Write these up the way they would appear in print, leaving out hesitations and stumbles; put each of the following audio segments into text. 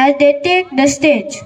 as they take the stage.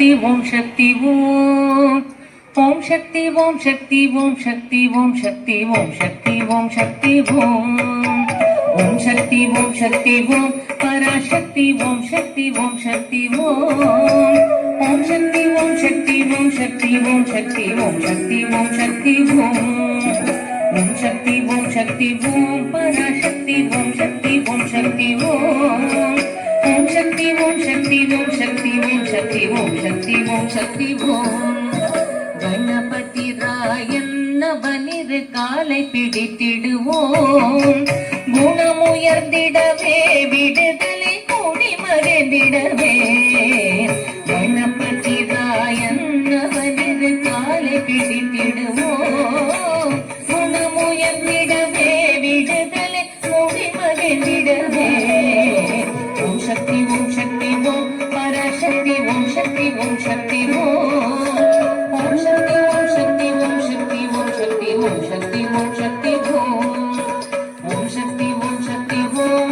Om Shakti Om Om Shakti Om Shakti Om Shakti Om Shakti Om Shakti Om Shakti Om Om Shakti Om Shakti Om Parashakti Om Shakti Om Shakti Om Om Shakti Om Shakti Om Shakti Om Shakti Om Shakti Om Shakti Om Om Shakti Om Shakti Om Parashakti Om Shakti Om Shakti Om Om Shakti Om Shakti Om Shakti Om Shakti Om Shakti Om Shakti Om Ganapati Rayan Navanir Kalai Pidittiduvom Gunamuyarthidave Vidudalai Koodi Marendidave Ganapati Rayan Navanir Kalai Pidittiduvom Gunamuyarthidave Vidudalai Koodi Marendidave Om Shakti Om Shakti Om Parashakti Om Shakti Om Shakti Om Om Shakti Om Shakti Om Shakti Om Shakti Om Shakti Om Shakti Om Om Shakti Om Shakti Om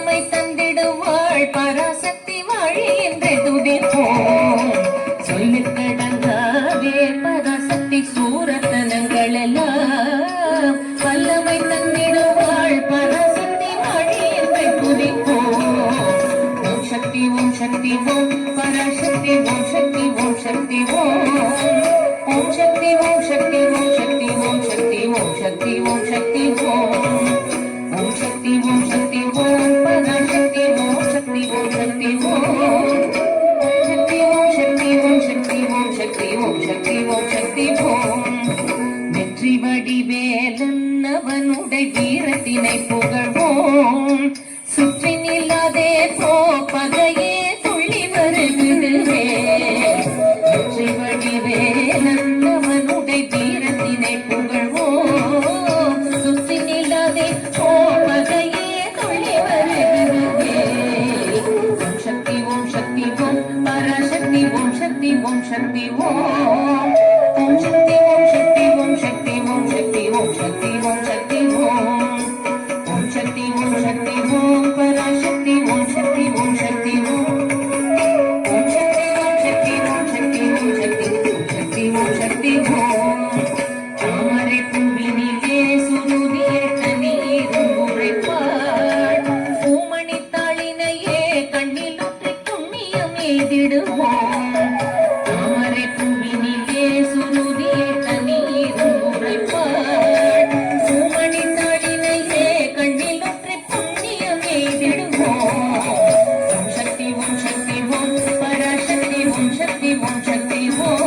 வல்லமை தந்திடுவாள் பராசக்தி வாழி என்று துதிப்போம். சொல்லுக்கடங்காவே பராசக்தி சூரத்தனங்கள் எல்லாம் வல்லமை தந்திடுவாள் பராசக்தி வாழி என்று துதிப்போம். ஓம் சக்தி ஓம் சக்தி ஓம் பராசக்தி ஓம் சக்தி ஓம் சக்தி ஓம். ஓம் சக்தி ஓம் சக்தி ஓம் சக்தி ஓம் சக்தி ஓம் சக்தி ஓம் சக்தி ஓம். ஓம் சக்தி ஓம் சக்தி ஓம் பராசக்தி ஓம் சக்தி ஓம் சக்தி ஓம். ஓம் சக்தி ஓம் சக்தி ஓம் சக்தி ஓம் சக்தி ஓம் சக்தி ஓம் சக்தி ஓம். வெற்றி வடிவேலன் அவனுடைய வீரத்தினை புகழ்வோம். சுற்றி நில்லாதே போ பகையே துள்ளி வருகிறே. வெற்றி வடிவேலன் அவனுடைய வீரத்தினை புகழ்வோம். சுற்றி நில்லாதே போ பகையே துள்ளி வருகிறே. ஓம் சக்தி ஓம் சக்தி ஓம் பராசக்தி ஓம் சக்தி ஓம் சக்தி ஓம். ஓம் சக்தி ஓம் சக்தி ஓம் சக்தி ஓம் சக்தி ஓம் சக்தி ஓம் சக்தி ஓம். ஓம் சக்தி ஓம் சக்தி ஓம் பராசக்தி ஓம் சக்தி ஓம் சக்தி ஓம். ஓம் சக்தி ஓம் சக்தி ஓம் சக்தி ஓம் சக்தி ஓம் சக்தி ஓம் சக்தி ஓம். தாமரை பூவினிலே சுருதிய தண்ணீரும் உரைப்பாள். பூமணி தாளினையே கண்ணில் ஒற்றை புண்ணியம் எய்திடுவோம். தாமரை பூவினிலே சுருதிய தண்ணீரும் உரைப்பாள். பூமணி தாளினையே கண்ணில் ஒற்றை புண்ணியம் எய்திடுவோம். ஓம் சக்தி ஓம் சக்தி ஓம் பராசக்தி ஓம் சக்தி ஓம் சக்தி ஓம்.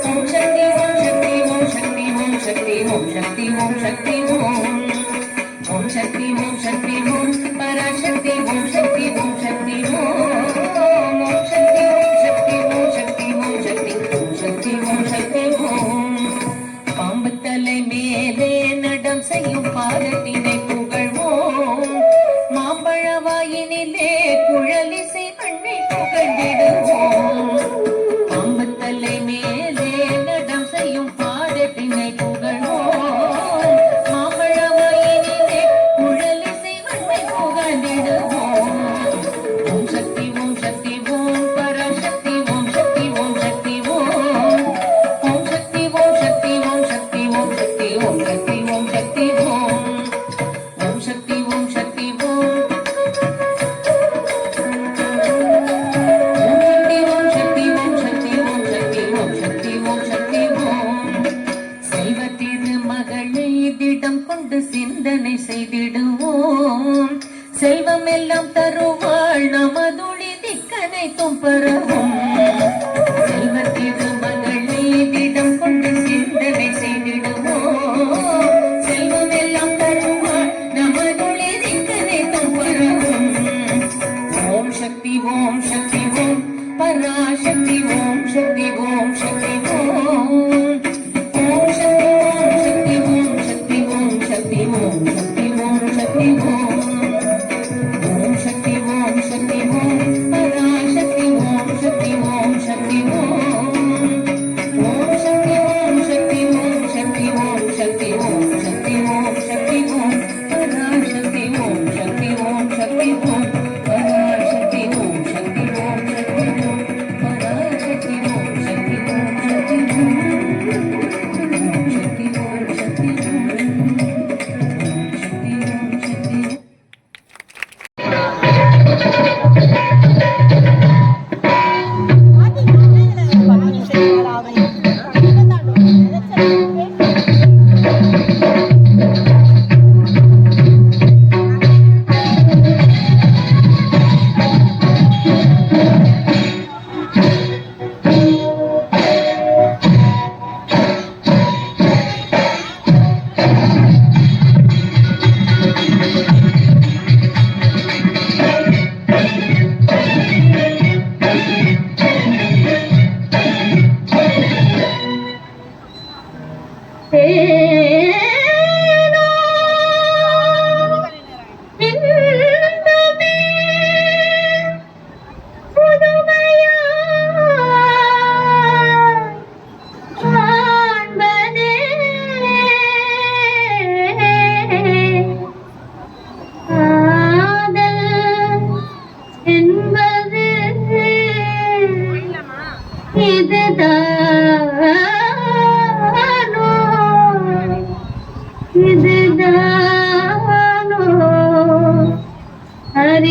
ஓம் சக்தி ஓம் சக்தி ஓம் சக்தி ஓம் சக்தி ஓம் சக்தி ஓம் சக்தி ஓம். ஓம் சக்தி ஓம் சக்தி ஓம் பராசக்தி ஓம் சக்தி ஓம் சக்தி ஓம். ஓம் சக்தி ஓம் சக்தி ஓம் சக்தி ஓம் சக்தி ஓம் சக்தி ஓம் சக்தி ஓம். பாம்பு தலை மேலே நடம் செய்யும் பாதத்தினை புகழ்வோம். மாம்பழ வாயினிலே குழலிசை பண்ணை புகழ்ந்திடுவோம். பாம்பு தலை மேலே நடம் செய்யும் பாதத்தினை புகழ்வோம். மாம்பழ வாயினிலே குழலிசை பண்ணை புகழ்ந்திடுவோம். ஓம் சக்தி ஓம் சக்தி ஓம் பராசக்தி ஓம் சக்தி ஓம் சக்தி ஓம். ஓம் சக்தி ஓம் சக்தி ஓம் சக்தி ஓம் சக்தி ஓம் சக்தி ஓம் சக்தி ஓம். ஓம் சக்தி ஓம் சக்தி ஓம். ஓம் சக்தி ஓம் சக்தி ஓம் சக்தி ஓம் சக்தி ஓம் சக்தி ஓம். செல்வ திருமகளை திடம் கொண்டு சிந்தனை செய்திடுவோம். செல்வம் எல்லாம் தருவாள் நமதுளி திக்கனை தும்பரவும். செல்வ திருமகளை திடம் கொண்டு சிந்தனை செய்திடுவோம். செல்வம் எல்லாம் தருவாள் நமதுளி திக்கனை தும்பரவும். ஓம் சக்தி ஓம் சக்தி ஓம் பராசக்தி ஓம் சக்தி ஓம் சக்தி ஓம். ஓம் சக்தி ஓம் சக்தி ஓம் சக்தி ஓம் சக்தி ஓம் சக்தி ஓம். ஓம் சக்தி ஓம் சக்தி ஓம் பராசக்தி ஓம் சக்தி ஓம் சக்தி ஓம். ஓம் சக்தி ஓம் சக்தி ஓம் சக்தி ஓம் சக்தி ஓம் சக்தி ஓம் சக்தி ஓம். பராசக்தி ஓம் சக்தி ஓம் சக்தி ஓம் பராசக்தி ஓம் சக்தி ஓம் சக்தி ஓம்.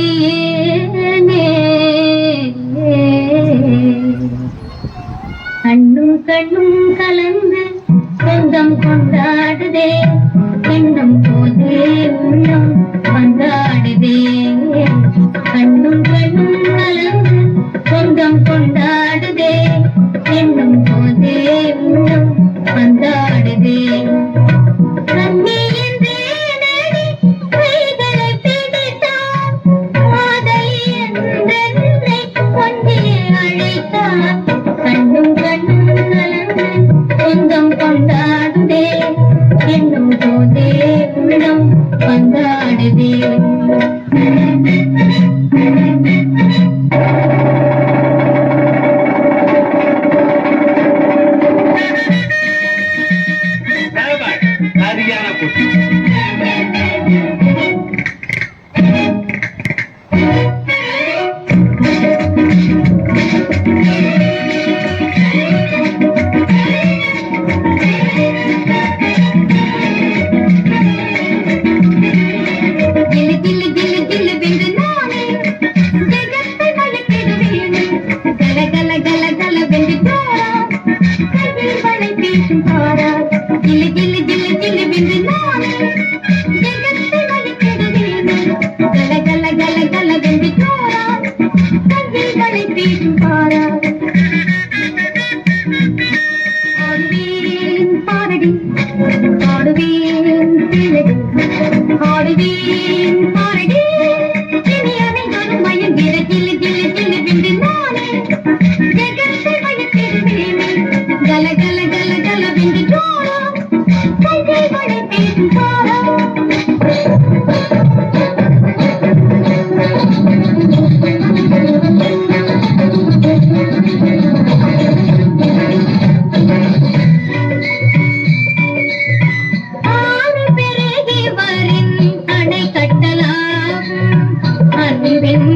அறியேனே கண்ணும் கண்ணும் கலந்து சொந்தம் கொண்டாடுதே எண்ணும் போதே உள்ளம் கொண்டாடுதே கண்ணும் கண்ணும் கலந்து சொந்தம் கொண்டாடுதே எண்ணும் போதே உள்ளம் கொண்டாடுதே கண்ணும் கண்ணும் கலந்து சொந்தம் கொண்டாடுதே என்னும் போதே உள்ளம் கொண்டாடுதே அறிவின்